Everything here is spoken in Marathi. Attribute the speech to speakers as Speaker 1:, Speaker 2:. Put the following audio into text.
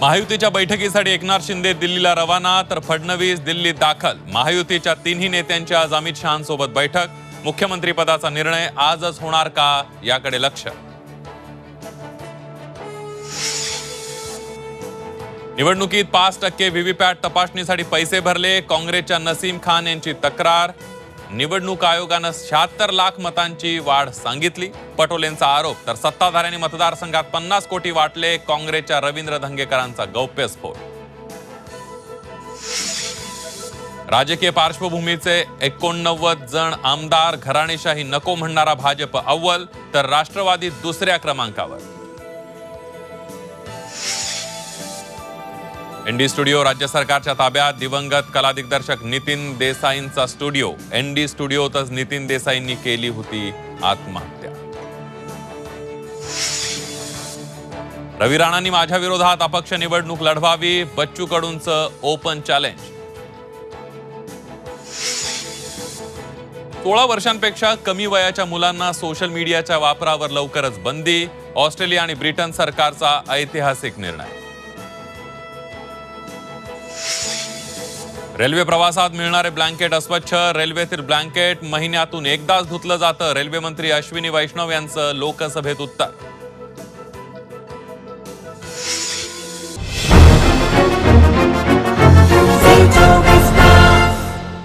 Speaker 1: महायुतीच्या बैठकीसाठी एकनाथ शिंदे दिल्लीला रवाना, तर फडणवीस दिल्लीत दाखल। महायुतीच्या तिन्ही नेत्यांची आज अमित शहांसोबत बैठक। मुख्यमंत्री पदाचा निर्णय आजच होणार का, याकडे लक्ष। निवडणुकीत 5% व्हीव्हीपॅट तपासणीसाठी पैसे भरले, काँग्रेसच्या नसीम खान यांची तक्रार। निवडणूक आयोगानं 76 लाख मतांची वाढ सांगितली, पटोलेंचा आरोप। तर सत्ताधाऱ्यांनी मतदारसंघात 50 कोटी वाटले, काँग्रेसच्या रवींद्र धंगेकरांचा गौप्यस्फोट। राजकीय पार्श्वभूमीचे 89 जण आमदार, घराणेशाही नको म्हणणारा भाजप अव्वल, तर राष्ट्रवादी दुसऱ्या क्रमांकावर। एनडी स्टुडिओ राज्य सरकारच्या ताब्यात, दिवंगत कला दिग्दर्शक नितीन देसाईंचा स्टुडिओ। एनडी स्टुडिओतच नितीन देसाईंनी केली होती आत्महत्या। रवी राणांनी माझ्या विरोधात अपक्ष निवडणूक लढवावी, बच्चू कडूंचं ओपन चॅलेंज। 16 वर्षांपेक्षा कमी वयाच्या मुलांना सोशल मीडियाच्या वापरावर लवकरच बंदी, ऑस्ट्रेलिया आणि ब्रिटन सरकारचा ऐतिहासिक निर्णय। रेल्वे प्रवासात मिळणारे ब्लँकेट अस्वच्छ, रेल्वेतील ब्लँकेट महिन्यातून एकदाच धुतलं जातं, रेल्वे मंत्री अश्विनी वैष्णव यांचं लोकसभेत उत्तर।